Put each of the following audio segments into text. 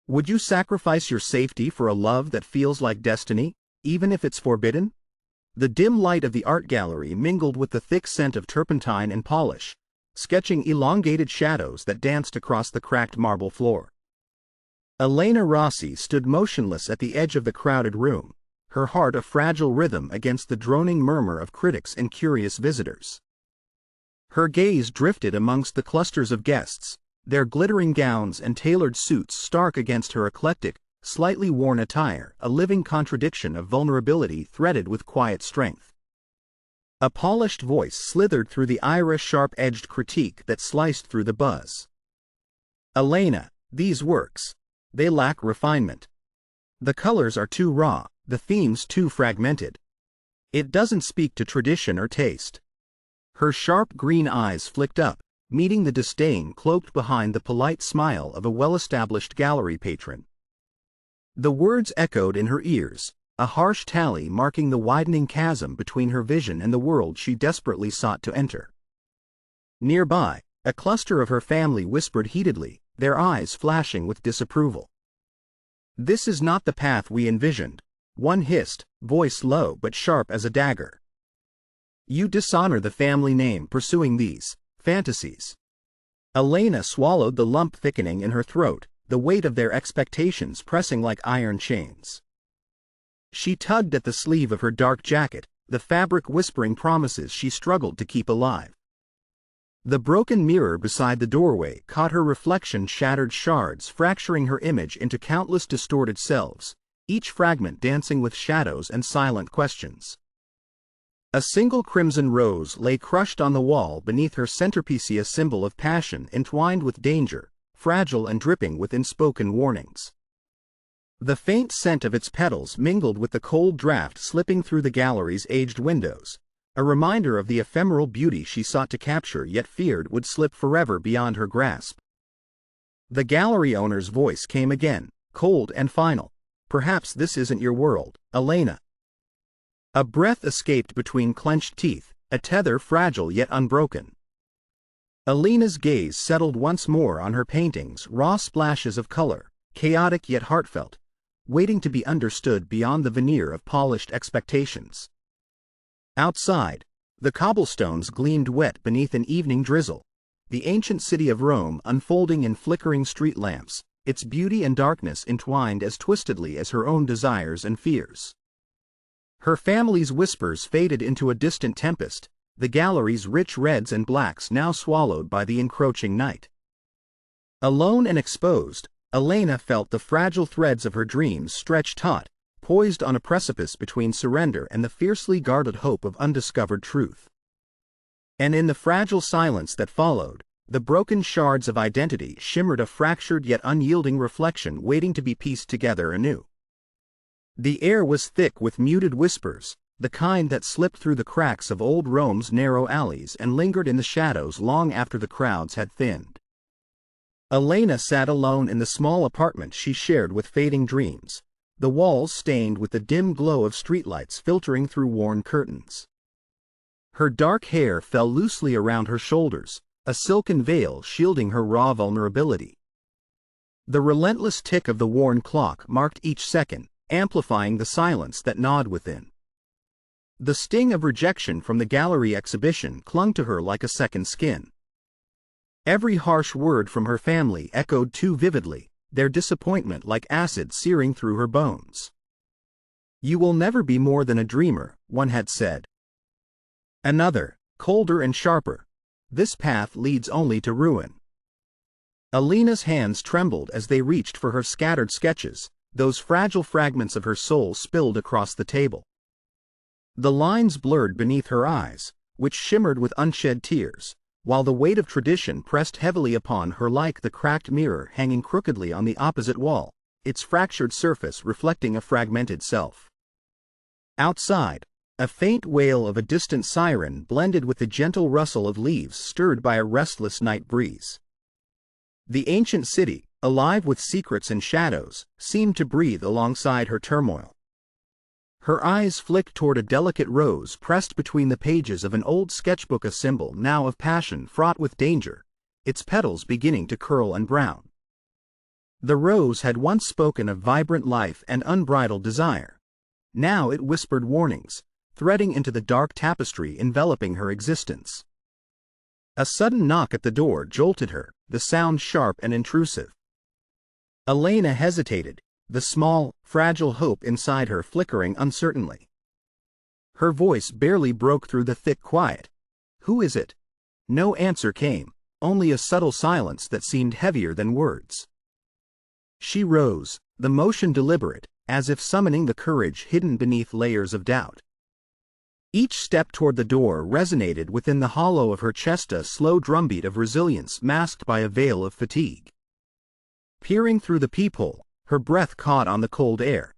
Would you sacrifice your safety for a love that feels like destiny, even if it's forbidden? The dim light of the art gallery mingled with the thick scent of turpentine and polish, sketching elongated shadows that danced across the cracked marble floor. Elena Rossi stood motionless at the edge of the crowded room, her heart a fragile rhythm against the droning murmur of critics and curious visitors. Her gaze drifted amongst the clusters of guests, their glittering gowns and tailored suits stark against her eclectic, slightly worn attire, a living contradiction of vulnerability threaded with quiet strength. A polished voice slithered through the iris sharp-edged critique that sliced through the buzz. Elena, these works, they lack refinement. The colors are too raw, the themes too fragmented. It doesn't speak to tradition or taste. Her sharp green eyes flicked up, meeting the disdain cloaked behind the polite smile of a well-established gallery patron. The words echoed in her ears, a harsh tally marking the widening chasm between her vision and the world she desperately sought to enter. Nearby, a cluster of her family whispered heatedly, their eyes flashing with disapproval. "This is not the path we envisioned," one hissed, voice low but sharp as a dagger. "You dishonor the family name pursuing these fantasies." Elena swallowed the lump thickening in her throat, the weight of their expectations pressing like iron chains. She tugged at the sleeve of her dark jacket, the fabric whispering promises she struggled to keep alive. The broken mirror beside the doorway caught her reflection, shattered shards fracturing her image into countless distorted selves, each fragment dancing with shadows and silent questions. A single crimson rose lay crushed on the wall beneath her centerpiece, a symbol of passion entwined with danger, fragile and dripping with unspoken warnings. The faint scent of its petals mingled with the cold draft slipping through the gallery's aged windows, a reminder of the ephemeral beauty she sought to capture yet feared would slip forever beyond her grasp. The gallery owner's voice came again, cold and final. "Perhaps this isn't your world, Elena." A breath escaped between clenched teeth, a tether fragile yet unbroken. Elena's gaze settled once more on her paintings, raw splashes of color, chaotic yet heartfelt, waiting to be understood beyond the veneer of polished expectations. Outside, the cobblestones gleamed wet beneath an evening drizzle, the ancient city of Rome unfolding in flickering street lamps, its beauty and darkness entwined as twistedly as her own desires and fears. Her family's whispers faded into a distant tempest, the gallery's rich reds and blacks now swallowed by the encroaching night. Alone and exposed, Elena felt the fragile threads of her dreams stretch taut, poised on a precipice between surrender and the fiercely guarded hope of undiscovered truth. And in the fragile silence that followed, the broken shards of identity shimmered, a fractured yet unyielding reflection waiting to be pieced together anew. The air was thick with muted whispers, the kind that slipped through the cracks of old Rome's narrow alleys and lingered in the shadows long after the crowds had thinned. Elena sat alone in the small apartment she shared with fading dreams, the walls stained with the dim glow of streetlights filtering through worn curtains. Her dark hair fell loosely around her shoulders, a silken veil shielding her raw vulnerability. The relentless tick of the worn clock marked each second, amplifying the silence that gnawed within. The sting of rejection from the gallery exhibition clung to her like a second skin. Every harsh word from her family echoed too vividly, their disappointment like acid searing through her bones. "You will never be more than a dreamer," one had said. Another, colder and sharper, "This path leads only to ruin." Elena's hands trembled as they reached for her scattered sketches, those fragile fragments of her soul spilled across the table. The lines blurred beneath her eyes, which shimmered with unshed tears, while the weight of tradition pressed heavily upon her like the cracked mirror hanging crookedly on the opposite wall, its fractured surface reflecting a fragmented self. Outside, a faint wail of a distant siren blended with the gentle rustle of leaves stirred by a restless night breeze. The ancient city, alive with secrets and shadows, seemed to breathe alongside her turmoil. Her eyes flicked toward a delicate rose pressed between the pages of an old sketchbook, a symbol now of passion fraught with danger, its petals beginning to curl and brown. The rose had once spoken of vibrant life and unbridled desire. Now it whispered warnings, threading into the dark tapestry enveloping her existence. A sudden knock at the door jolted her, the sound sharp and intrusive. Elena hesitated, the small, fragile hope inside her flickering uncertainly. Her voice barely broke through the thick quiet. "Who is it?" No answer came, only a subtle silence that seemed heavier than words. She rose, the motion deliberate, as if summoning the courage hidden beneath layers of doubt. Each step toward the door resonated within the hollow of her chest, a slow drumbeat of resilience masked by a veil of fatigue. Peering through the peephole, her breath caught on the cold air.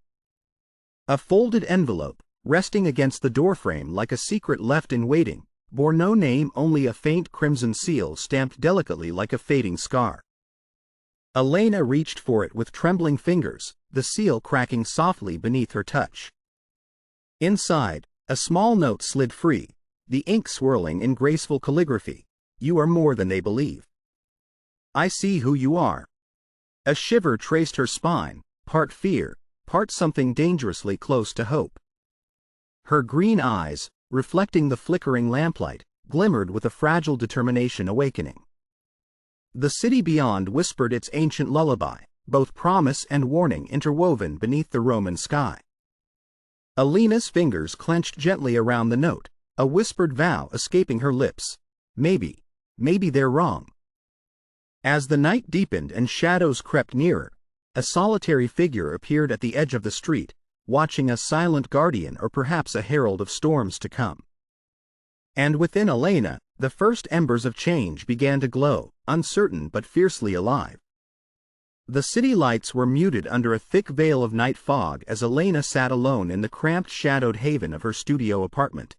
A folded envelope, resting against the doorframe like a secret left in waiting, bore no name, only a faint crimson seal stamped delicately like a fading scar. Elena reached for it with trembling fingers, the seal cracking softly beneath her touch. Inside, a small note slid free, the ink swirling in graceful calligraphy. "You are more than they believe. I see who you are." A shiver traced her spine, part fear, part something dangerously close to hope. Her green eyes, reflecting the flickering lamplight, glimmered with a fragile determination awakening. The city beyond whispered its ancient lullaby, both promise and warning interwoven beneath the Roman sky. Elena's fingers clenched gently around the note, a whispered vow escaping her lips. Maybe they're wrong. As the night deepened and shadows crept nearer, a solitary figure appeared at the edge of the street, watching, a silent guardian or perhaps a herald of storms to come. And within Elena, the first embers of change began to glow, uncertain but fiercely alive. The city lights were muted under a thick veil of night fog as Elena sat alone in the cramped shadowed haven of her studio apartment.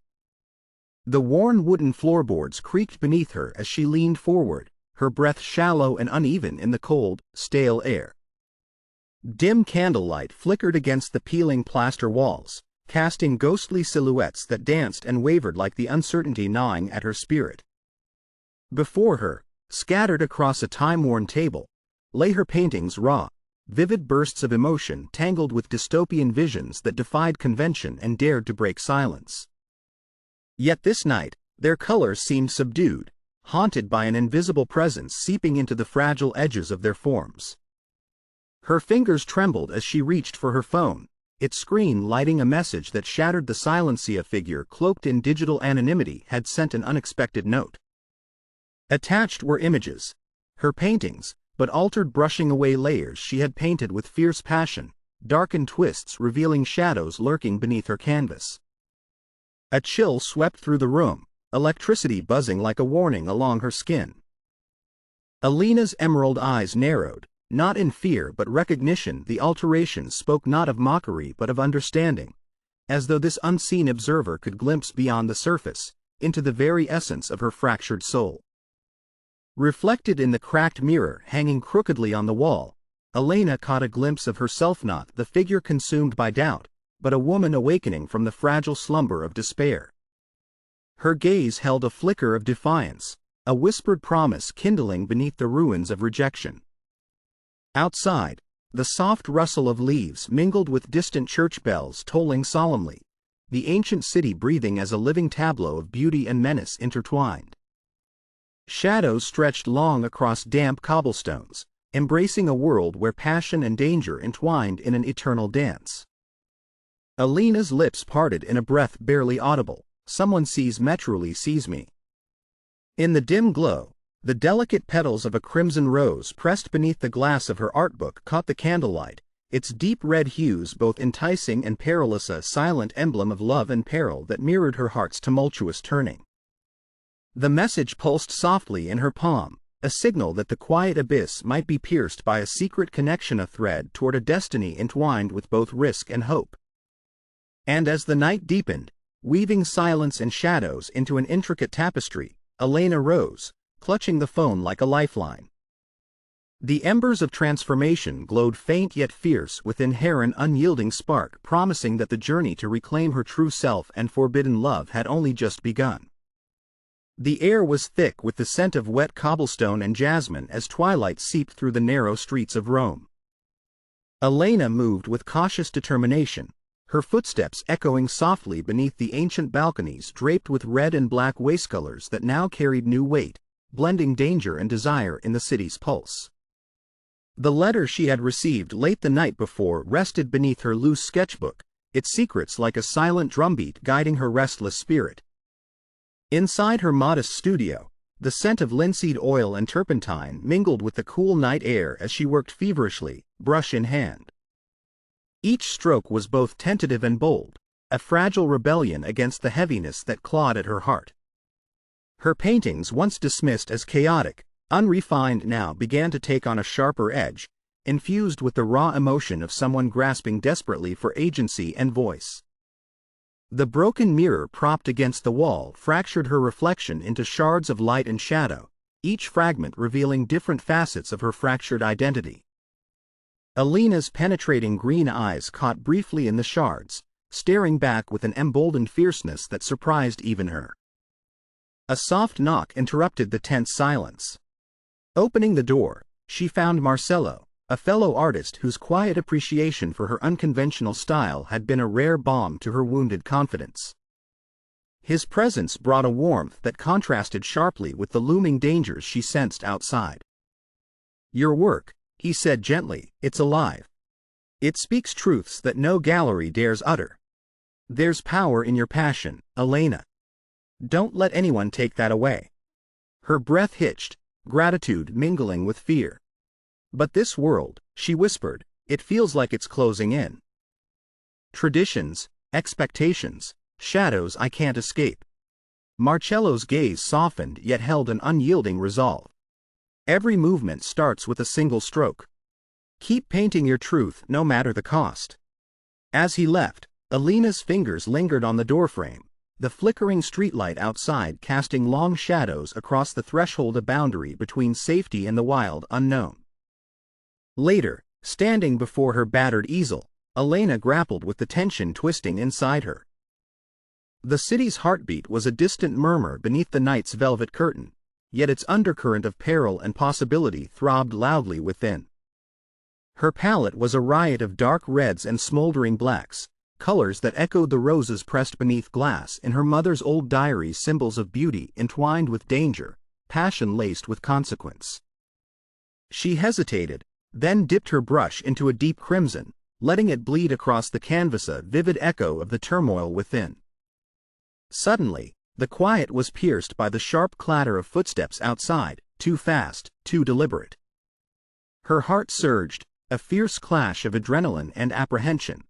The worn wooden floorboards creaked beneath her as she leaned forward, her breath shallow and uneven in the cold, stale air. Dim candlelight flickered against the peeling plaster walls, casting ghostly silhouettes that danced and wavered like the uncertainty gnawing at her spirit. Before her, scattered across a time-worn table, lay her paintings, raw, vivid bursts of emotion tangled with dystopian visions that defied convention and dared to break silence. Yet this night, their colors seemed subdued, haunted by an invisible presence seeping into the fragile edges of their forms. Her fingers trembled as she reached for her phone, its screen lighting a message that shattered the silence. A figure cloaked in digital anonymity had sent an unexpected note. Attached were images, her paintings, but altered, brushing away layers she had painted with fierce passion, darkened twists revealing shadows lurking beneath her canvas. A chill swept through the room, electricity buzzing like a warning along her skin. Elena's emerald eyes narrowed, not in fear but recognition. The alterations spoke not of mockery but of understanding, as though this unseen observer could glimpse beyond the surface, into the very essence of her fractured soul. Reflected in the cracked mirror hanging crookedly on the wall, Elena caught a glimpse of herself, not the figure consumed by doubt, but a woman awakening from the fragile slumber of despair. Her gaze held a flicker of defiance, a whispered promise kindling beneath the ruins of rejection. Outside, the soft rustle of leaves mingled with distant church bells tolling solemnly, the ancient city breathing as a living tableau of beauty and menace intertwined. Shadows stretched long across damp cobblestones, embracing a world where passion and danger entwined in an eternal dance. Elena's lips parted in a breath barely audible. "Someone sees me, truly sees me." In the dim glow, the delicate petals of a crimson rose pressed beneath the glass of her art book caught the candlelight, its deep red hues both enticing and perilous, a silent emblem of love and peril that mirrored her heart's tumultuous turning. The message pulsed softly in her palm, a signal that the quiet abyss might be pierced by a secret connection, a thread toward a destiny entwined with both risk and hope. And as the night deepened, weaving silence and shadows into an intricate tapestry, Elena rose, clutching the phone like a lifeline. The embers of transformation glowed faint yet fierce within her, an unyielding spark promising that the journey to reclaim her true self and forbidden love had only just begun. The air was thick with the scent of wet cobblestone and jasmine as twilight seeped through the narrow streets of Rome. Elena moved with cautious determination, her footsteps echoing softly beneath the ancient balconies draped with red and black waistcolors that now carried new weight, blending danger and desire in the city's pulse. The letter she had received late the night before rested beneath her loose sketchbook, its secrets like a silent drumbeat guiding her restless spirit. Inside her modest studio, the scent of linseed oil and turpentine mingled with the cool night air as she worked feverishly, brush in hand. Each stroke was both tentative and bold, a fragile rebellion against the heaviness that clawed at her heart. Her paintings, once dismissed as chaotic, unrefined, now began to take on a sharper edge, infused with the raw emotion of someone grasping desperately for agency and voice. The broken mirror propped against the wall fractured her reflection into shards of light and shadow, each fragment revealing different facets of her fractured identity. Elena's penetrating green eyes caught briefly in the shards, staring back with an emboldened fierceness that surprised even her. A soft knock interrupted the tense silence. Opening the door, she found Marcello, a fellow artist whose quiet appreciation for her unconventional style had been a rare balm to her wounded confidence. His presence brought a warmth that contrasted sharply with the looming dangers she sensed outside. "Your work," he said gently, "it's alive. It speaks truths that no gallery dares utter. There's power in your passion, Elena. Don't let anyone take that away." Her breath hitched, gratitude mingling with fear. "But this world," she whispered, "it feels like it's closing in. Traditions, expectations, shadows I can't escape." Marcello's gaze softened yet held an unyielding resolve. "Every movement starts with a single stroke. Keep painting your truth no matter the cost." As he left, Elena's fingers lingered on the doorframe, the flickering streetlight outside casting long shadows across the threshold, a boundary between safety and the wild unknown. Later, standing before her battered easel, Elena grappled with the tension twisting inside her. The city's heartbeat was a distant murmur beneath the night's velvet curtain, yet its undercurrent of peril and possibility throbbed loudly within. Her palette was a riot of dark reds and smoldering blacks, colors that echoed the roses pressed beneath glass in her mother's old diaries, symbols of beauty entwined with danger, passion laced with consequence. She hesitated, then dipped her brush into a deep crimson, letting it bleed across the canvas, a vivid echo of the turmoil within. Suddenly, the quiet was pierced by the sharp clatter of footsteps outside, too fast, too deliberate. Her heart surged, a fierce clash of adrenaline and apprehension.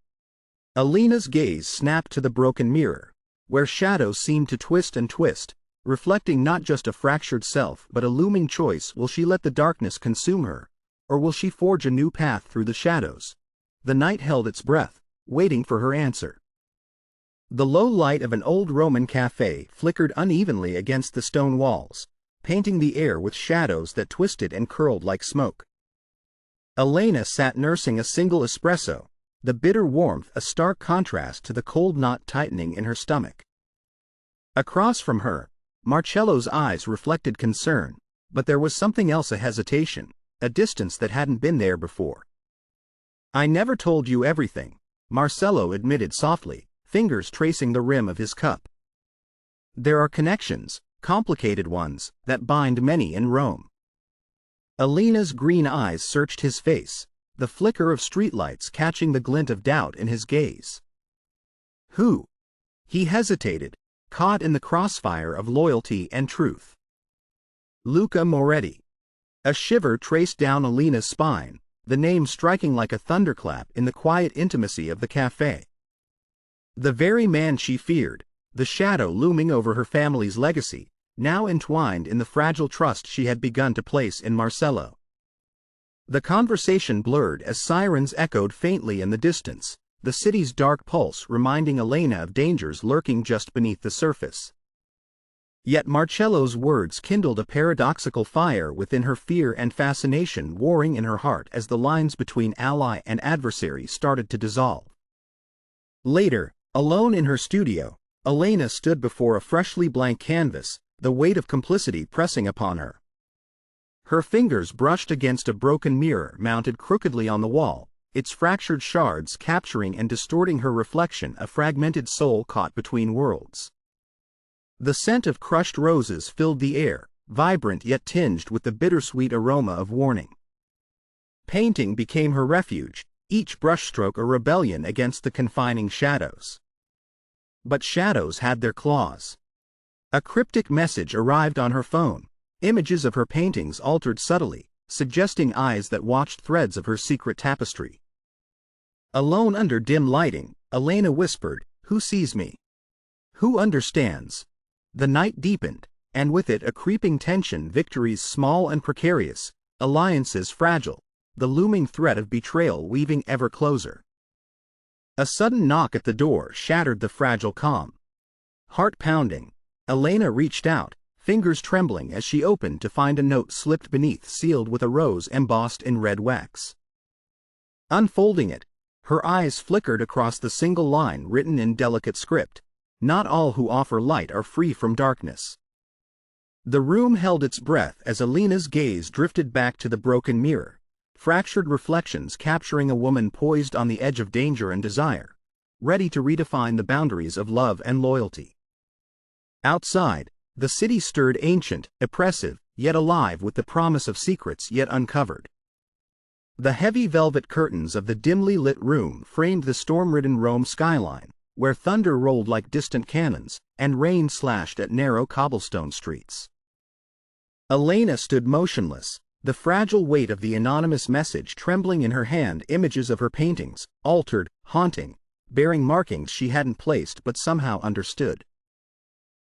Elena's gaze snapped to the broken mirror, where shadows seemed to twist and twist, reflecting not just a fractured self but a looming choice. Will she let the darkness consume her, or will she forge a new path through the shadows? The night held its breath, waiting for her answer. The low light of an old Roman cafe flickered unevenly against the stone walls, painting the air with shadows that twisted and curled like smoke. Elena sat nursing a single espresso, the bitter warmth a stark contrast to the cold knot tightening in her stomach. Across from her, Marcello's eyes reflected concern, but there was something else, a hesitation, a distance that hadn't been there before. "I never told you everything," Marcello admitted softly, fingers tracing the rim of his cup. "There are connections, complicated ones, that bind many in Rome." Elena's green eyes searched his face, the flicker of streetlights catching the glint of doubt in his gaze. "Who?" He hesitated, caught in the crossfire of loyalty and truth. "Luca Moretti." A shiver traced down Elena's spine, the name striking like a thunderclap in the quiet intimacy of the cafe. The very man she feared, the shadow looming over her family's legacy, now entwined in the fragile trust she had begun to place in Marcello. The conversation blurred as sirens echoed faintly in the distance, the city's dark pulse reminding Elena of dangers lurking just beneath the surface. Yet Marcello's words kindled a paradoxical fire within her, fear and fascination warring in her heart as the lines between ally and adversary started to dissolve. Later, alone in her studio, Elena stood before a freshly blank canvas, the weight of complicity pressing upon her. Her fingers brushed against a broken mirror mounted crookedly on the wall, its fractured shards capturing and distorting her reflection, a fragmented soul caught between worlds. The scent of crushed roses filled the air, vibrant yet tinged with the bittersweet aroma of warning. Painting became her refuge, each brushstroke a rebellion against the confining shadows. But shadows had their claws. A cryptic message arrived on her phone, images of her paintings altered subtly, suggesting eyes that watched threads of her secret tapestry. Alone under dim lighting, Elena whispered, "Who sees me? Who understands?" The night deepened, and with it a creeping tension, victories small and precarious, alliances fragile, the looming threat of betrayal weaving ever closer. A sudden knock at the door shattered the fragile calm. Heart pounding, Elena reached out, fingers trembling as she opened to find a note slipped beneath, sealed with a rose embossed in red wax. Unfolding it, her eyes flickered across the single line written in delicate script, "Not all who offer light are free from darkness." The room held its breath as Elena's gaze drifted back to the broken mirror, fractured reflections capturing a woman poised on the edge of danger and desire, ready to redefine the boundaries of love and loyalty. Outside, the city stirred, ancient, oppressive, yet alive with the promise of secrets yet uncovered. The heavy velvet curtains of the dimly lit room framed the storm-ridden Rome skyline, where thunder rolled like distant cannons, and rain slashed at narrow cobblestone streets. Elena stood motionless, the fragile weight of the anonymous message trembling in her hand, images of her paintings, altered, haunting, bearing markings she hadn't placed but somehow understood.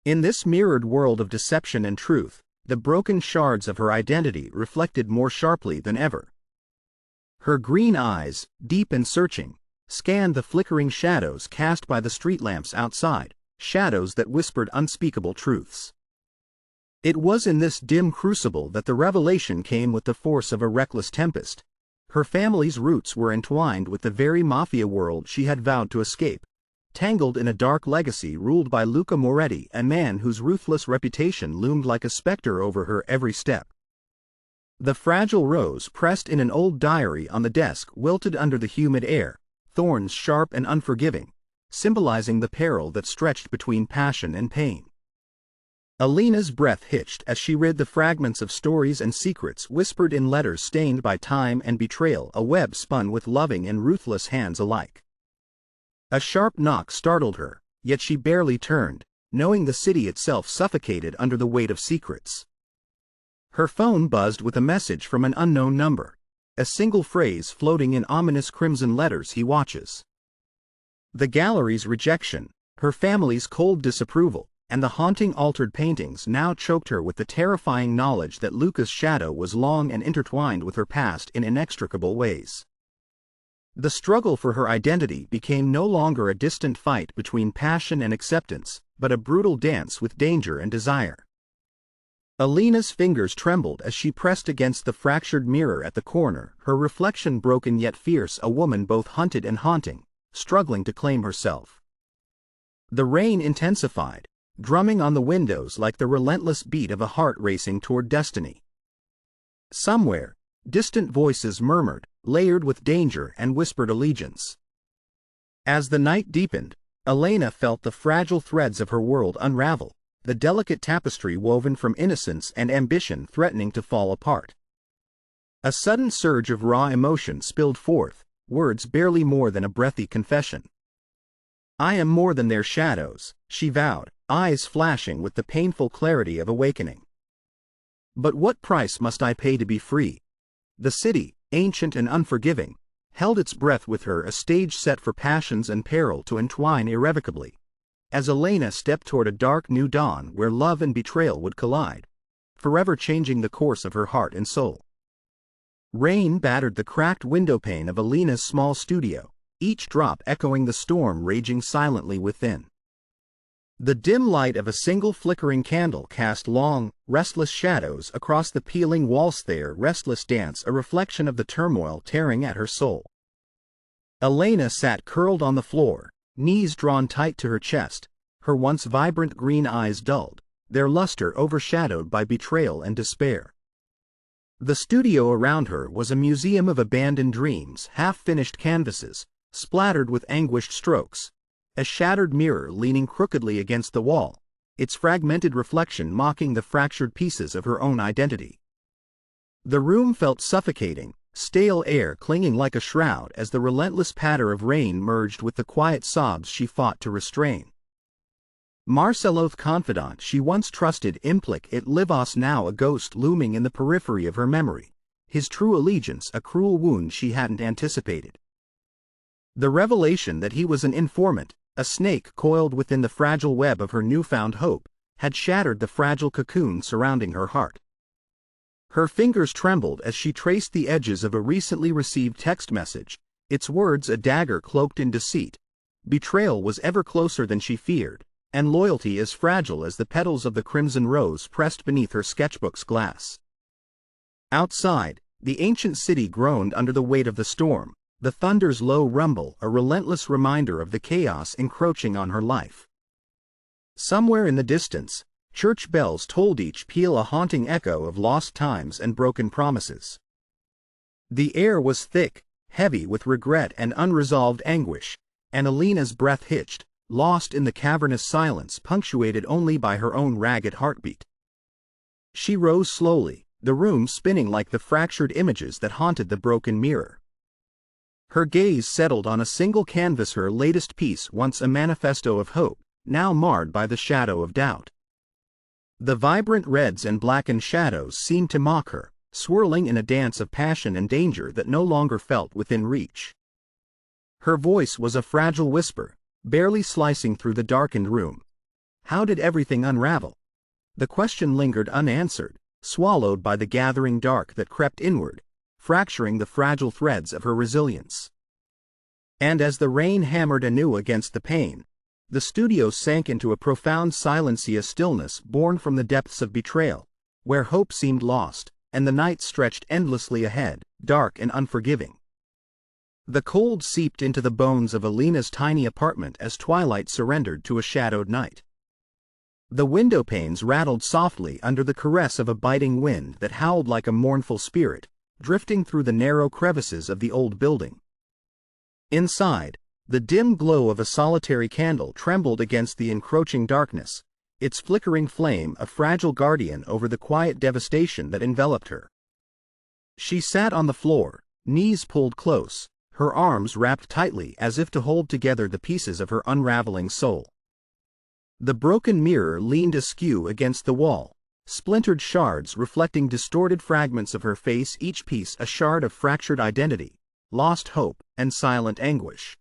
In this mirrored world of deception and truth, the broken shards of her identity reflected more sharply than ever. Her green eyes, deep and searching, scanned the flickering shadows cast by the street lamps outside, shadows that whispered unspeakable truths. It was in this dim crucible that the revelation came with the force of a reckless tempest. Her family's roots were entwined with the very Mafia world she had vowed to escape, tangled in a dark legacy ruled by Luca Moretti, a man whose ruthless reputation loomed like a specter over her every step. The fragile rose pressed in an old diary on the desk wilted under the humid air, thorns sharp and unforgiving, symbolizing the peril that stretched between passion and pain. Elena's breath hitched as she read the fragments of stories and secrets whispered in letters stained by time and betrayal, a web spun with loving and ruthless hands alike. A sharp knock startled her, yet she barely turned, knowing the city itself suffocated under the weight of secrets. Her phone buzzed with a message from an unknown number, a single phrase floating in ominous crimson letters: "He watches." The gallery's rejection, her family's cold disapproval, and the haunting altered paintings now choked her with the terrifying knowledge that Luca's shadow was long and intertwined with her past in inextricable ways. The struggle for her identity became no longer a distant fight between passion and acceptance, but a brutal dance with danger and desire. Elena's fingers trembled as she pressed against the fractured mirror at the corner, her reflection broken yet fierce, a woman both hunted and haunting, struggling to claim herself. The rain intensified, drumming on the windows like the relentless beat of a heart racing toward destiny. Somewhere, distant voices murmured, layered with danger and whispered allegiance. As the night deepened, Elena felt the fragile threads of her world unravel, the delicate tapestry woven from innocence and ambition threatening to fall apart. A sudden surge of raw emotion spilled forth, words barely more than a breathy confession. "I am more than their shadows," she vowed, eyes flashing with the painful clarity of awakening. "But what price must I pay to be free?" The city, ancient and unforgiving, held its breath with her, a stage set for passions and peril to entwine irrevocably, as Elena stepped toward a dark new dawn where love and betrayal would collide, forever changing the course of her heart and soul. Rain battered the cracked windowpane of Elena's small studio, each drop echoing the storm raging silently within. The dim light of a single flickering candle cast long, restless shadows across the peeling walls, their restless dance a reflection of the turmoil tearing at her soul. Elena sat curled on the floor, knees drawn tight to her chest, her once vibrant green eyes dulled, their luster overshadowed by betrayal and despair. The studio around her was a museum of abandoned dreams, half-finished canvases, splattered with anguished strokes, a shattered mirror leaning crookedly against the wall, its fragmented reflection mocking the fractured pieces of her own identity. The room felt suffocating, stale air clinging like a shroud as the relentless patter of rain merged with the quiet sobs she fought to restrain. Marcelo's confidant she once trusted implic it livos now a ghost looming in the periphery of her memory, his true allegiance a cruel wound she hadn't anticipated. The revelation that he was an informant, a snake coiled within the fragile web of her newfound hope, had shattered the fragile cocoon surrounding her heart. Her fingers trembled as she traced the edges of a recently received text message, its words a dagger cloaked in deceit. Betrayal was ever closer than she feared, and loyalty as fragile as the petals of the crimson rose pressed beneath her sketchbook's glass. Outside, the ancient city groaned under the weight of the storm, the thunder's low rumble a relentless reminder of the chaos encroaching on her life. Somewhere in the distance, church bells tolled each peal a haunting echo of lost times and broken promises. The air was thick, heavy with regret and unresolved anguish, and Alina's breath hitched, lost in the cavernous silence punctuated only by her own ragged heartbeat. She rose slowly, the room spinning like the fractured images that haunted the broken mirror. Her gaze settled on a single canvas, her latest piece, once a manifesto of hope, now marred by the shadow of doubt. The vibrant reds and blackened shadows seemed to mock her, swirling in a dance of passion and danger that no longer felt within reach. Her voice was a fragile whisper, barely slicing through the darkened room. How did everything unravel? The question lingered unanswered, swallowed by the gathering dark that crept inward, fracturing the fragile threads of her resilience. And as the rain hammered anew against the pane, the studio sank into a profound silence, a stillness born from the depths of betrayal, where hope seemed lost, and the night stretched endlessly ahead, dark and unforgiving. The cold seeped into the bones of Alina's tiny apartment as twilight surrendered to a shadowed night. The window panes rattled softly under the caress of a biting wind that howled like a mournful spirit, drifting through the narrow crevices of the old building. Inside, the dim glow of a solitary candle trembled against the encroaching darkness, its flickering flame a fragile guardian over the quiet devastation that enveloped her. She sat on the floor, knees pulled close, her arms wrapped tightly as if to hold together the pieces of her unraveling soul. The broken mirror leaned askew against the wall, splintered shards reflecting distorted fragments of her face, each piece a shard of fractured identity, lost hope, and silent anguish.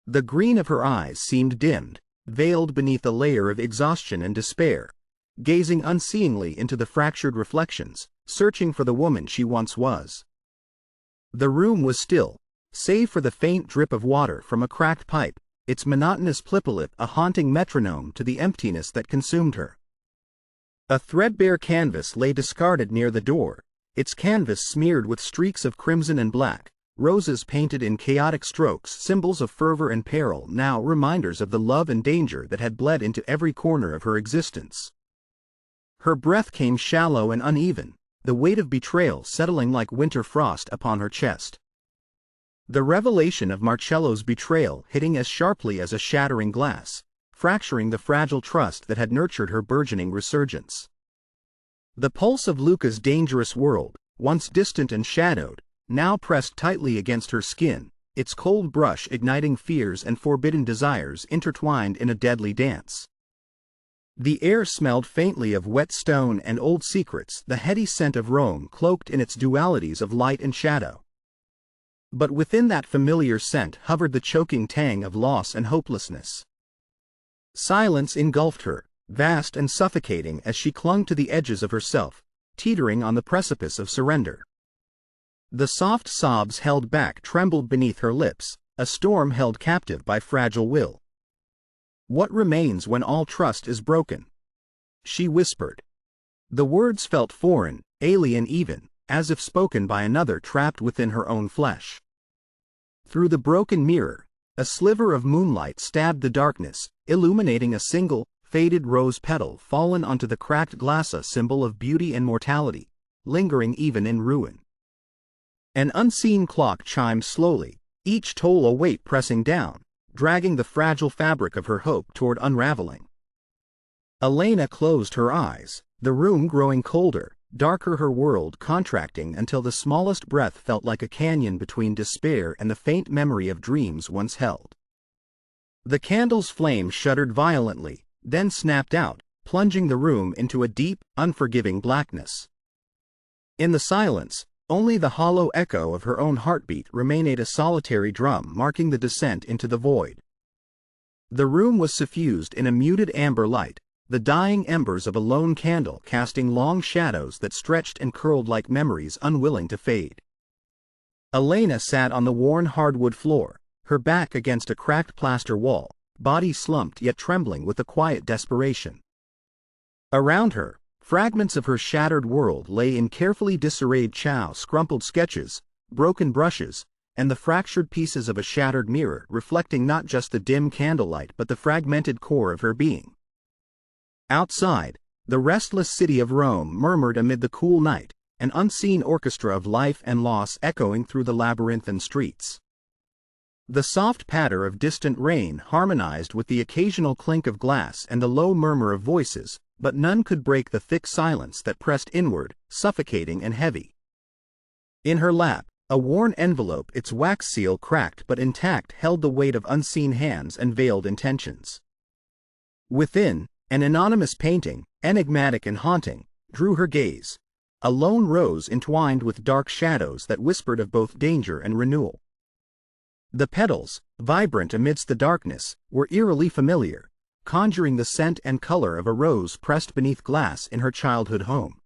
The green of her eyes seemed dimmed, veiled beneath a layer of exhaustion and despair, gazing unseeingly into the fractured reflections, searching for the woman she once was. The room was still, save for the faint drip of water from a cracked pipe, its monotonous plipolit a haunting metronome to the emptiness that consumed her. A threadbare canvas lay discarded near the door, its canvas smeared with streaks of crimson and black, roses painted in chaotic strokes, symbols of fervor and peril, now reminders of the love and danger that had bled into every corner of her existence. Her breath came shallow and uneven, the weight of betrayal settling like winter frost upon her chest. The revelation of Marcello's betrayal hitting as sharply as a shattering glass, fracturing the fragile trust that had nurtured her burgeoning resurgence. The pulse of Luca's dangerous world, once distant and shadowed, now pressed tightly against her skin, its cold brush igniting fears and forbidden desires intertwined in a deadly dance. The air smelled faintly of wet stone and old secrets, the heady scent of Rome cloaked in its dualities of light and shadow. But within that familiar scent hovered the choking tang of loss and hopelessness. Silence engulfed her, vast and suffocating as she clung to the edges of herself, teetering on the precipice of surrender. The soft sobs held back trembled beneath her lips, a storm held captive by fragile will. "What remains when all trust is broken?" she whispered. The words felt foreign, alien even, as if spoken by another trapped within her own flesh. Through the broken mirror, a sliver of moonlight stabbed the darkness, illuminating a single, faded rose petal fallen onto the cracked glass, a symbol of beauty and mortality, lingering even in ruin. An unseen clock chimed slowly, each toll a weight pressing down, dragging the fragile fabric of her hope toward unraveling. Elena closed her eyes, the room growing colder, darker, her world contracting until the smallest breath felt like a canyon between despair and the faint memory of dreams once held. The candle's flame shuddered violently, then snapped out, plunging the room into a deep, unforgiving blackness. In the silence, only the hollow echo of her own heartbeat remained, a solitary drum marking the descent into the void. The room was suffused in a muted amber light, the dying embers of a lone candle casting long shadows that stretched and curled like memories unwilling to fade. Elena sat on the worn hardwood floor, her back against a cracked plaster wall, body slumped yet trembling with a quiet desperation. Around her, fragments of her shattered world lay in carefully disarrayed scrumpled sketches, broken brushes, and the fractured pieces of a shattered mirror reflecting not just the dim candlelight but the fragmented core of her being. Outside, the restless city of Rome murmured amid the cool night, an unseen orchestra of life and loss echoing through the labyrinthine streets. The soft patter of distant rain harmonized with the occasional clink of glass and the low murmur of voices, but none could break the thick silence that pressed inward, suffocating and heavy. In her lap, a worn envelope, its wax seal cracked but intact, held the weight of unseen hands and veiled intentions. Within, an anonymous painting, enigmatic and haunting, drew her gaze, a lone rose entwined with dark shadows that whispered of both danger and renewal. The petals, vibrant amidst the darkness, were eerily familiar, conjuring the scent and color of a rose pressed beneath glass in her childhood home.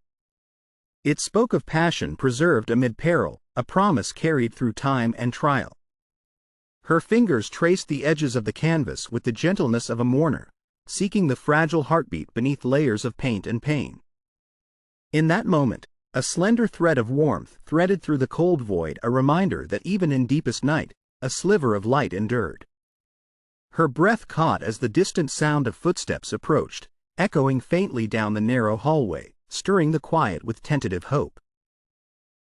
It spoke of passion preserved amid peril, a promise carried through time and trial. Her fingers traced the edges of the canvas with the gentleness of a mourner, seeking the fragile heartbeat beneath layers of paint and pain. In that moment, a slender thread of warmth threaded through the cold void, a reminder that even in deepest night, a sliver of light endured. Her breath caught as the distant sound of footsteps approached, echoing faintly down the narrow hallway, stirring the quiet with tentative hope.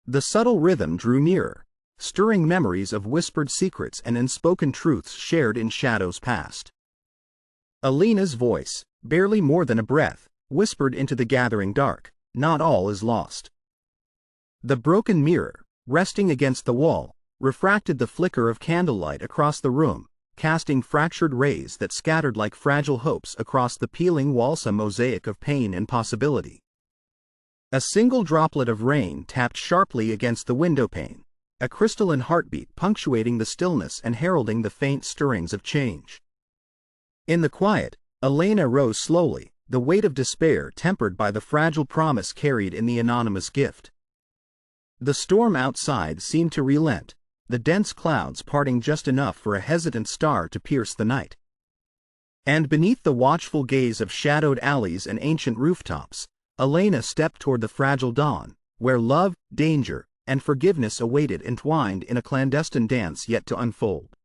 The subtle rhythm drew nearer, stirring memories of whispered secrets and unspoken truths shared in shadows past. Elena's voice, barely more than a breath, whispered into the gathering dark, "Not all is lost." The broken mirror, resting against the wall, refracted the flicker of candlelight across the room, casting fractured rays that scattered like fragile hopes across the peeling walls, a mosaic of pain and possibility. A single droplet of rain tapped sharply against the windowpane, a crystalline heartbeat punctuating the stillness and heralding the faint stirrings of change. In the quiet, Elena rose slowly, the weight of despair tempered by the fragile promise carried in the anonymous gift. The storm outside seemed to relent, the dense clouds parting just enough for a hesitant star to pierce the night. And beneath the watchful gaze of shadowed alleys and ancient rooftops, Elena stepped toward the fragile dawn, where love, danger, and forgiveness awaited, entwined in a clandestine dance yet to unfold.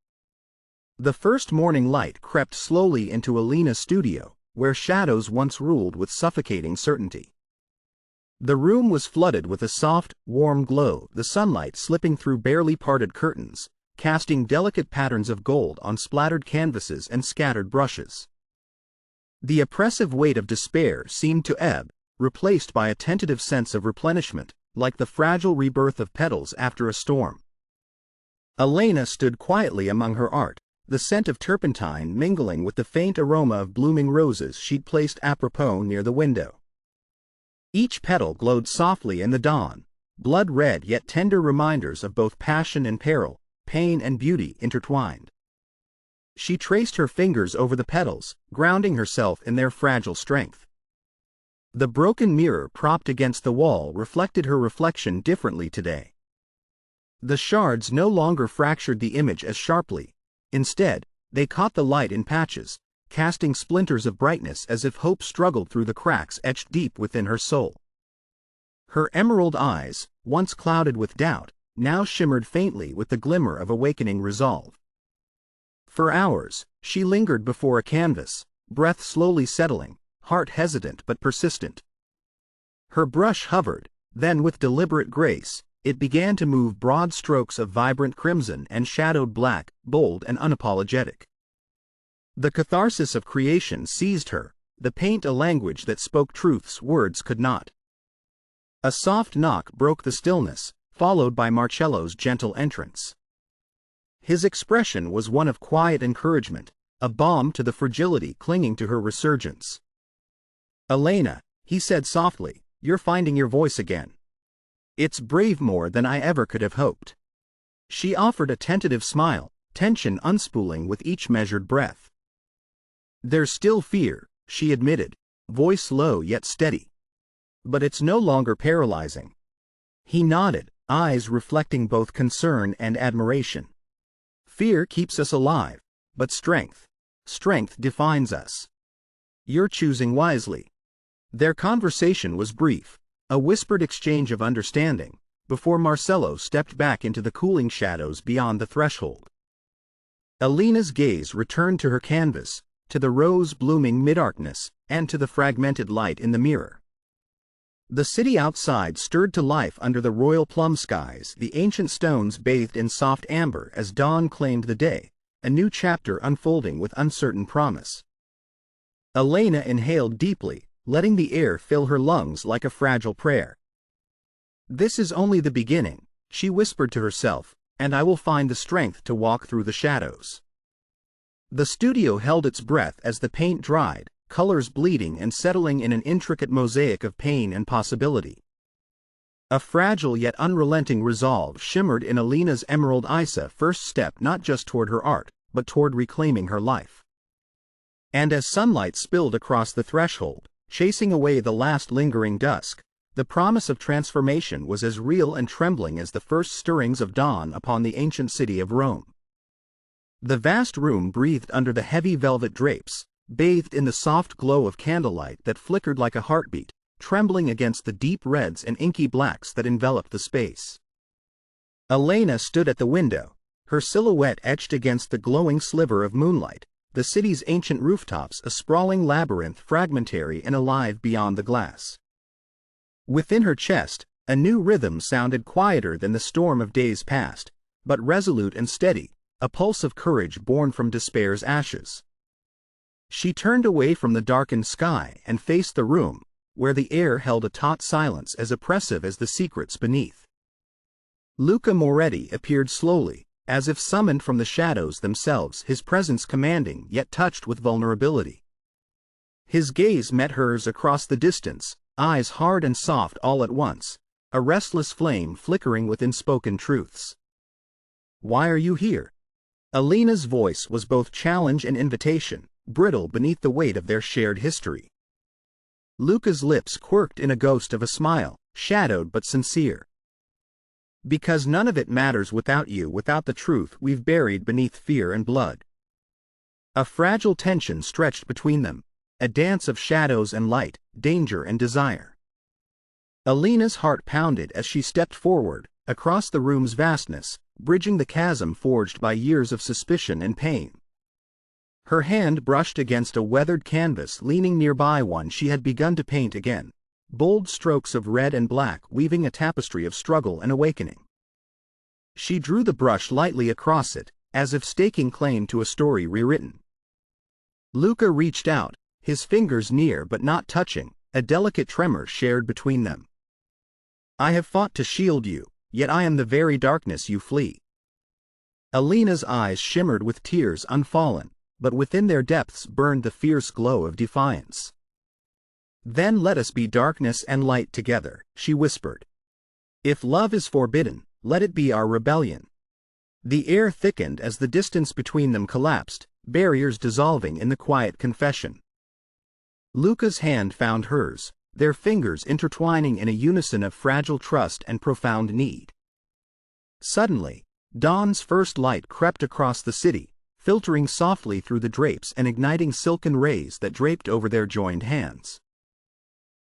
The first morning light crept slowly into Elena's studio, where shadows once ruled with suffocating certainty. The room was flooded with a soft, warm glow, the sunlight slipping through barely parted curtains, casting delicate patterns of gold on splattered canvases and scattered brushes. The oppressive weight of despair seemed to ebb, replaced by a tentative sense of replenishment, like the fragile rebirth of petals after a storm. Elena stood quietly among her art, the scent of turpentine mingling with the faint aroma of blooming roses she'd placed apropos near the window. Each petal glowed softly in the dawn, blood-red yet tender reminders of both passion and peril, pain and beauty intertwined. She traced her fingers over the petals, grounding herself in their fragile strength. The broken mirror propped against the wall reflected her reflection differently today. The shards no longer fractured the image as sharply. Instead, they caught the light in patches, casting splinters of brightness as if hope struggled through the cracks etched deep within her soul. Her emerald eyes, once clouded with doubt, now shimmered faintly with the glimmer of awakening resolve. For hours, she lingered before a canvas, breath slowly settling, heart hesitant but persistent. Her brush hovered, Then with deliberate grace, it began to move broad strokes of vibrant crimson and shadowed black, bold and unapologetic. The catharsis of creation seized her, the paint a language that spoke truths words could not. A soft knock broke the stillness, followed by Marcello's gentle entrance. His expression was one of quiet encouragement, a balm to the fragility clinging to her resurgence. "Elena," he said softly, "you're finding your voice again. It's brave more than I ever could have hoped." She offered a tentative smile, tension unspooling with each measured breath. "There's still fear," she admitted, voice low yet steady. "But it's no longer paralyzing." He nodded, eyes reflecting both concern and admiration. "Fear keeps us alive, but strength defines us. You're choosing wisely." Their conversation was brief, a whispered exchange of understanding, before Marcello stepped back into the cooling shadows beyond the threshold. Elena's gaze returned to her canvas, to the rose blooming mid-darkness, and to the fragmented light in the mirror. The city outside stirred to life under the royal plum skies, the ancient stones bathed in soft amber as dawn claimed the day, a new chapter unfolding with uncertain promise. Elena inhaled deeply, letting the air fill her lungs like a fragile prayer. "This is only the beginning," she whispered to herself, "and I will find the strength to walk through the shadows." The studio held its breath as the paint dried, colors bleeding and settling in an intricate mosaic of pain and possibility. A fragile yet unrelenting resolve shimmered in Elena's emerald eyes, first step not just toward her art, but toward reclaiming her life. And as sunlight spilled across the threshold, chasing away the last lingering dusk, the promise of transformation was as real and trembling as the first stirrings of dawn upon the ancient city of Rome. The vast room breathed under the heavy velvet drapes, bathed in the soft glow of candlelight that flickered like a heartbeat, trembling against the deep reds and inky blacks that enveloped the space. Elena stood at the window, her silhouette etched against the glowing sliver of moonlight, the city's ancient rooftops a sprawling labyrinth, fragmentary and alive beyond the glass. Within her chest, a new rhythm sounded, quieter than the storm of days past, but resolute and steady, a pulse of courage born from despair's ashes. She turned away from the darkened sky and faced the room, where the air held a taut silence as oppressive as the secrets beneath. Luca Moretti appeared slowly, as if summoned from the shadows themselves, his presence commanding yet touched with vulnerability. His gaze met hers across the distance, eyes hard and soft all at once, a restless flame flickering with unspoken truths. "Why are you here?" Elena's voice was both challenge and invitation, brittle beneath the weight of their shared history. Luca's lips quirked in a ghost of a smile, shadowed but sincere. "Because none of it matters without you, without the truth we've buried beneath fear and blood." A fragile tension stretched between them, a dance of shadows and light, danger and desire. Elena's heart pounded as she stepped forward, across the room's vastness, bridging the chasm forged by years of suspicion and pain. Her hand brushed against a weathered canvas leaning nearby, one she had begun to paint again, bold strokes of red and black weaving a tapestry of struggle and awakening. She drew the brush lightly across it, as if staking claim to a story rewritten. Luca reached out, his fingers near but not touching, a delicate tremor shared between them. "I have fought to shield you, yet I am the very darkness you flee." Elena's eyes shimmered with tears unfallen, but within their depths burned the fierce glow of defiance. "Then let us be darkness and light together," she whispered. "If love is forbidden, let it be our rebellion." The air thickened as the distance between them collapsed, barriers dissolving in the quiet confession. Luca's hand found hers, their fingers intertwining in a unison of fragile trust and profound need. Suddenly, dawn's first light crept across the city, filtering softly through the drapes and igniting silken rays that draped over their joined hands.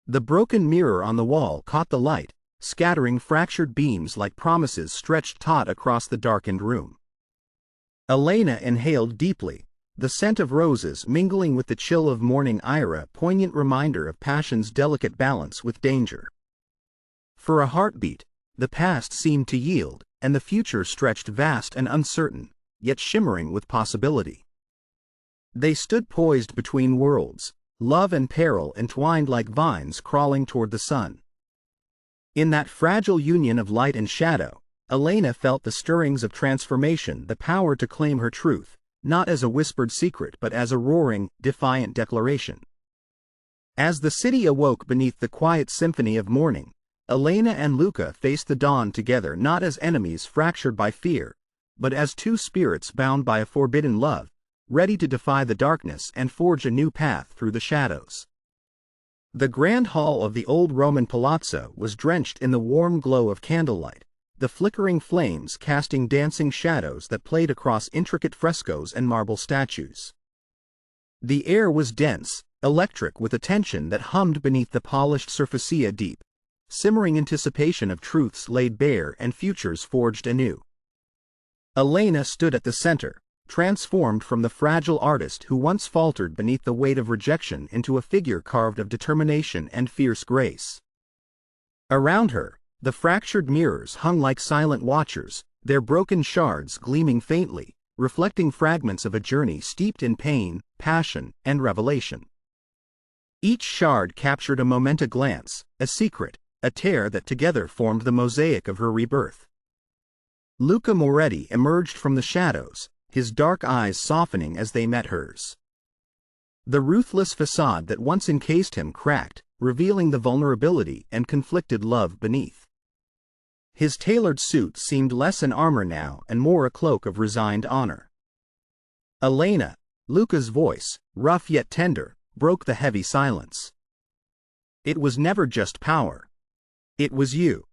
The broken mirror on the wall caught the light, scattering fractured beams like promises stretched taut across the darkened room. Elena inhaled deeply, the scent of roses mingling with the chill of morning air, a poignant reminder of passion's delicate balance with danger. For a heartbeat, the past seemed to yield, and the future stretched vast and uncertain, yet shimmering with possibility. They stood poised between worlds, love and peril entwined like vines crawling toward the sun. In that fragile union of light and shadow, Elena felt the stirrings of transformation, the power to claim her truth, not as a whispered secret but as a roaring, defiant declaration. As the city awoke beneath the quiet symphony of morning, Elena and Luca faced the dawn together, not as enemies fractured by fear, but as two spirits bound by a forbidden love, ready to defy the darkness and forge a new path through the shadows. The grand hall of the old Roman palazzo was drenched in the warm glow of candlelight, the flickering flames casting dancing shadows that played across intricate frescoes and marble statues. The air was dense, electric, with a tension that hummed beneath the polished surfacia, deep, simmering anticipation of truths laid bare and futures forged anew. Elena stood at the center, transformed from the fragile artist who once faltered beneath the weight of rejection into a figure carved of determination and fierce grace. Around her, the fractured mirrors hung like silent watchers, their broken shards gleaming faintly, reflecting fragments of a journey steeped in pain, passion, and revelation. Each shard captured a moment, a glance, a secret, a tear that together formed the mosaic of her rebirth. Luca Moretti emerged from the shadows, his dark eyes softening as they met hers. The ruthless facade that once encased him cracked, revealing the vulnerability and conflicted love beneath. His tailored suit seemed less an armor now and more a cloak of resigned honor. Elena, Luca's voice, rough yet tender, broke the heavy silence. It was never just power. It was you.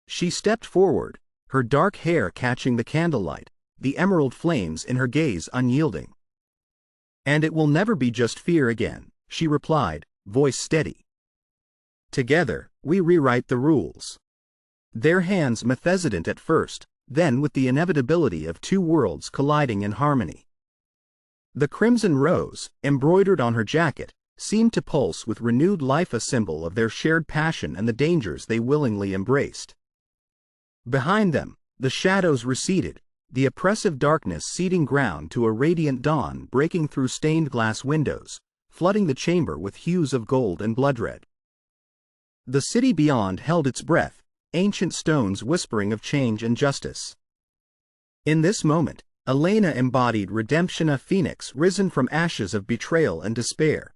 She stepped forward, her dark hair catching the candlelight, the emerald flames in her gaze unyielding. And it will never be just fear again, she replied, voice steady. Together, we rewrite the rules. Their hands methodically at first, then with the inevitability of two worlds colliding in harmony. The crimson rose, embroidered on her jacket, seemed to pulse with renewed life, a symbol of their shared passion and the dangers they willingly embraced. Behind them, the shadows receded, the oppressive darkness ceding ground to a radiant dawn breaking through stained glass windows, flooding the chamber with hues of gold and blood-red. The city beyond held its breath, ancient stones whispering of change and justice. In this moment, Elena embodied redemption, a phoenix risen from ashes of betrayal and despair.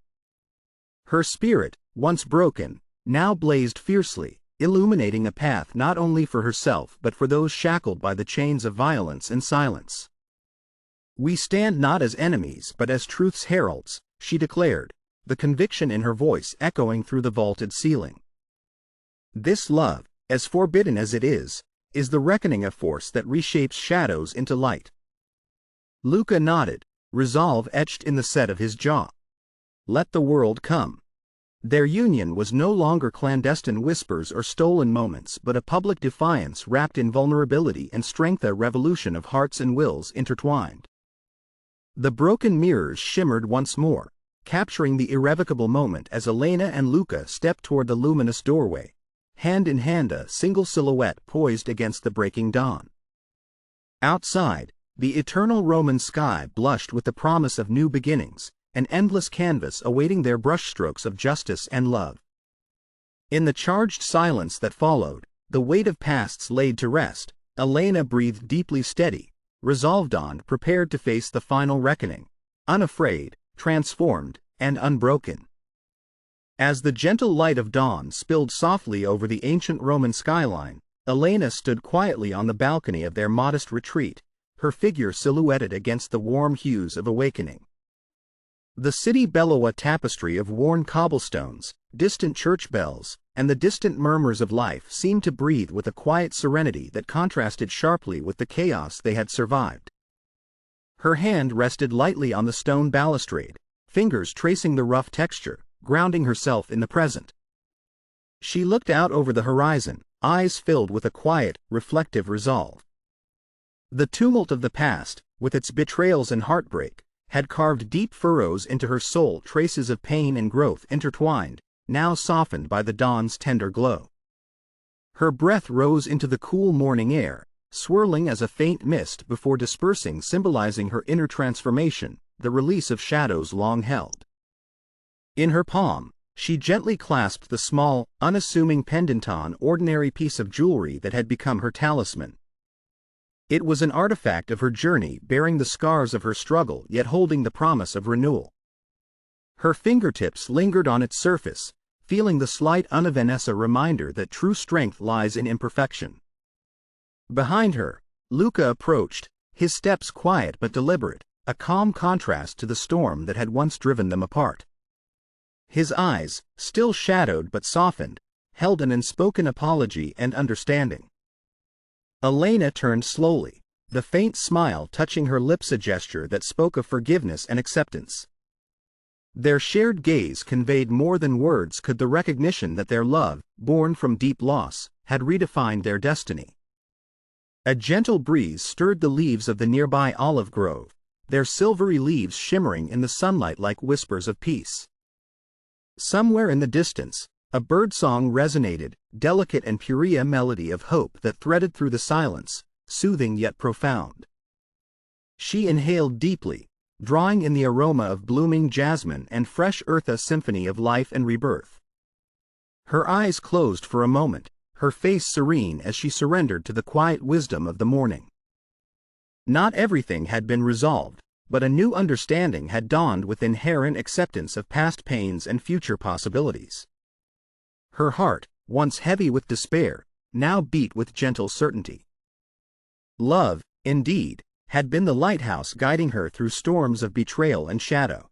Her spirit, once broken, now blazed fiercely, illuminating a path not only for herself but for those shackled by the chains of violence and silence. We stand not as enemies but as truth's heralds, she declared, the conviction in her voice echoing through the vaulted ceiling. This love, as forbidden as it is the reckoning of force that reshapes shadows into light. Luca nodded, resolve etched in the set of his jaw. Let the world come. Their union was no longer clandestine whispers or stolen moments but a public defiance wrapped in vulnerability and strength, a revolution of hearts and wills intertwined. The broken mirrors shimmered once more, capturing the irrevocable moment as Elena and Luca stepped toward the luminous doorway, hand in hand, a single silhouette poised against the breaking dawn. Outside, the eternal Roman sky blushed with the promise of new beginnings, an endless canvas awaiting their brushstrokes of justice and love. In the charged silence that followed, the weight of pasts laid to rest, Elena breathed deeply, steady, resolved on, prepared to face the final reckoning, unafraid, transformed, and unbroken. As the gentle light of dawn spilled softly over the ancient Roman skyline, Elena stood quietly on the balcony of their modest retreat, her figure silhouetted against the warm hues of awakening. The city bellowed, a tapestry of worn cobblestones, distant church bells, and the distant murmurs of life seemed to breathe with a quiet serenity that contrasted sharply with the chaos they had survived. Her hand rested lightly on the stone balustrade, fingers tracing the rough texture, grounding herself in the present. She looked out over the horizon, eyes filled with a quiet, reflective resolve. The tumult of the past, with its betrayals and heartbreak, had carved deep furrows into her soul, traces of pain and growth intertwined, now softened by the dawn's tender glow. Her breath rose into the cool morning air, swirling as a faint mist before dispersing, symbolizing her inner transformation, the release of shadows long held. In her palm, she gently clasped the small, unassuming pendenton, ordinary piece of jewelry that had become her talisman. It was an artifact of her journey, bearing the scars of her struggle yet holding the promise of renewal. Her fingertips lingered on its surface, feeling the slight unevanescent reminder that true strength lies in imperfection. Behind her, Luca approached, his steps quiet but deliberate, a calm contrast to the storm that had once driven them apart. His eyes, still shadowed but softened, held an unspoken apology and understanding. Elena turned slowly, the faint smile touching her lips, a gesture that spoke of forgiveness and acceptance. Their shared gaze conveyed more than words could, the recognition that their love, born from deep loss, had redefined their destiny. A gentle breeze stirred the leaves of the nearby olive grove, their silvery leaves shimmering in the sunlight like whispers of peace. Somewhere in the distance, a birdsong resonated, delicate and pure, a melody of hope that threaded through the silence, soothing yet profound. She inhaled deeply, drawing in the aroma of blooming jasmine and fresh earth, a symphony of life and rebirth. Her eyes closed for a moment, her face serene as she surrendered to the quiet wisdom of the morning. Not everything had been resolved, but a new understanding had dawned with inherent acceptance of past pains and future possibilities. Her heart, once heavy with despair, now beat with gentle certainty. Love, indeed, had been the lighthouse guiding her through storms of betrayal and shadow.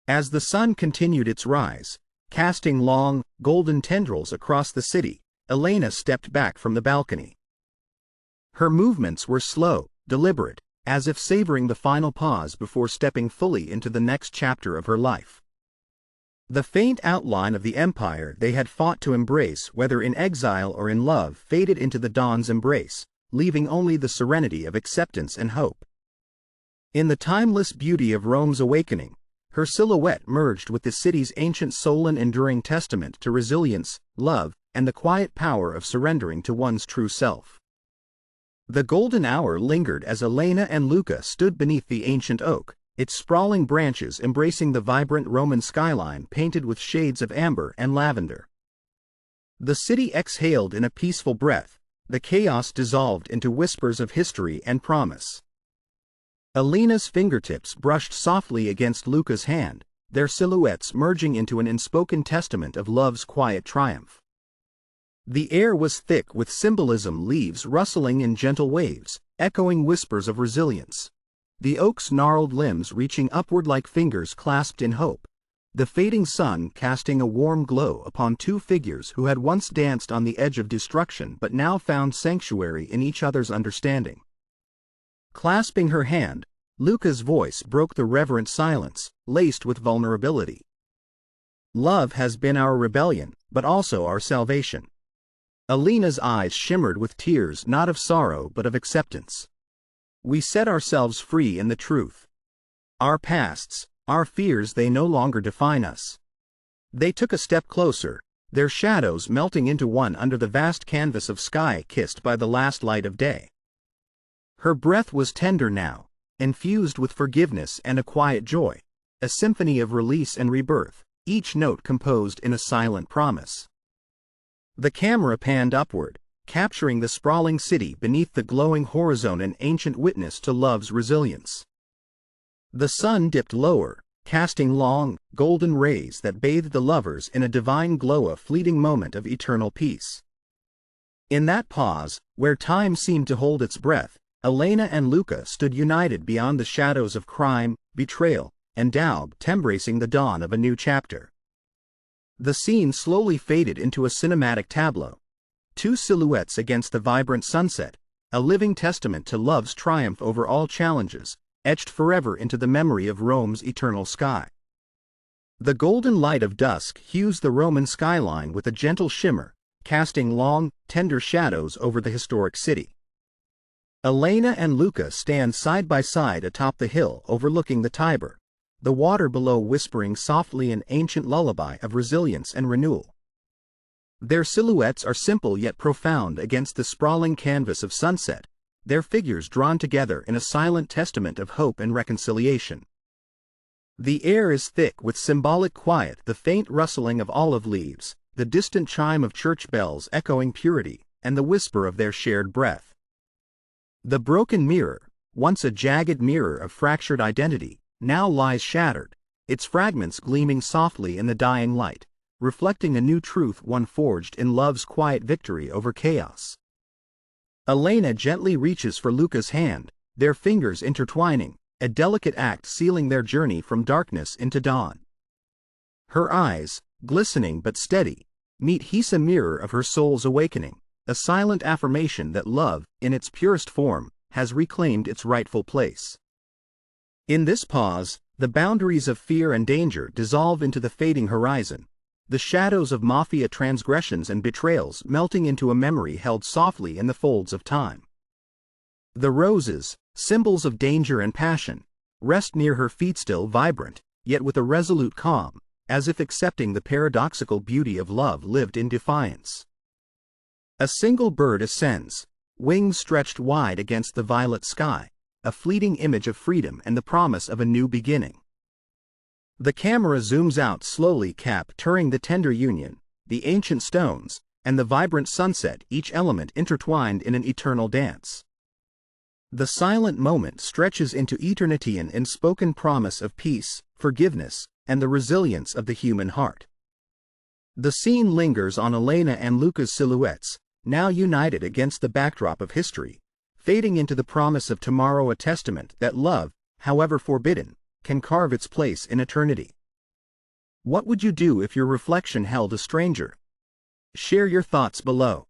As the sun continued its rise, casting long, golden tendrils across the city, Elena stepped back from the balcony. Her movements were slow, deliberate, as if savoring the final pause before stepping fully into the next chapter of her life. The faint outline of the empire they had fought to embrace, whether in exile or in love, faded into the dawn's embrace, leaving only the serenity of acceptance and hope. In the timeless beauty of Rome's awakening, her silhouette merged with the city's ancient soul, an enduring testament to resilience, love, and the quiet power of surrendering to one's true self. The golden hour lingered as Elena and Luca stood beneath the ancient oak, its sprawling branches embracing the vibrant Roman skyline painted with shades of amber and lavender. The city exhaled in a peaceful breath, the chaos dissolved into whispers of history and promise. Elena's fingertips brushed softly against Luca's hand, their silhouettes merging into an unspoken testament of love's quiet triumph. The air was thick with symbolism, leaves rustling in gentle waves, echoing whispers of resilience. The oak's gnarled limbs reaching upward like fingers clasped in hope, the fading sun casting a warm glow upon two figures who had once danced on the edge of destruction but now found sanctuary in each other's understanding. Clasping her hand, Luca's voice broke the reverent silence, laced with vulnerability. Love has been our rebellion, but also our salvation. Elena's eyes shimmered with tears, not of sorrow but of acceptance. We set ourselves free in the truth. Our pasts, our fears, they no longer define us. They took a step closer, their shadows melting into one under the vast canvas of sky kissed by the last light of day. Her breath was tender now, infused with forgiveness and a quiet joy, a symphony of release and rebirth, each note composed in a silent promise. The camera panned upward, capturing the sprawling city beneath the glowing horizon, an ancient witness to love's resilience. The sun dipped lower, casting long, golden rays that bathed the lovers in a divine glow, a fleeting moment of eternal peace. In that pause, where time seemed to hold its breath, Elena and Luca stood united beyond the shadows of crime, betrayal, and doubt, embracing the dawn of a new chapter. The scene slowly faded into a cinematic tableau, two silhouettes against the vibrant sunset, a living testament to love's triumph over all challenges, etched forever into the memory of Rome's eternal sky. The golden light of dusk hues the Roman skyline with a gentle shimmer, casting long, tender shadows over the historic city. Elena and Luca stand side by side atop the hill overlooking the Tiber, the water below whispering softly an ancient lullaby of resilience and renewal. Their silhouettes are simple yet profound against the sprawling canvas of sunset, their figures drawn together in a silent testament of hope and reconciliation. The air is thick with symbolic quiet, the faint rustling of olive leaves, the distant chime of church bells echoing purity, and the whisper of their shared breath. The broken mirror, once a jagged mirror of fractured identity, now lies shattered, its fragments gleaming softly in the dying light, reflecting a new truth, one forged in love's quiet victory over chaos. Elena gently reaches for Luca's hand, their fingers intertwining, a delicate act sealing their journey from darkness into dawn. Her eyes, glistening but steady, meet his, a mirror of her soul's awakening, a silent affirmation that love, in its purest form, has reclaimed its rightful place. In this pause, the boundaries of fear and danger dissolve into the fading horizon, the shadows of Mafia transgressions and betrayals melting into a memory held softly in the folds of time. The roses, symbols of danger and passion, rest near her feet, still vibrant, yet with a resolute calm, as if accepting the paradoxical beauty of love lived in defiance. A single bird ascends, wings stretched wide against the violet sky, a fleeting image of freedom and the promise of a new beginning. The camera zooms out slowly, capturing the tender union, the ancient stones, and the vibrant sunset, each element intertwined in an eternal dance. The silent moment stretches into eternity, an unspoken promise of peace, forgiveness, and the resilience of the human heart. The scene lingers on Elena and Luca's silhouettes, now united against the backdrop of history, fading into the promise of tomorrow, a testament that love, however forbidden, can carve its place in eternity. What would you do if your reflection held a stranger? Share your thoughts below.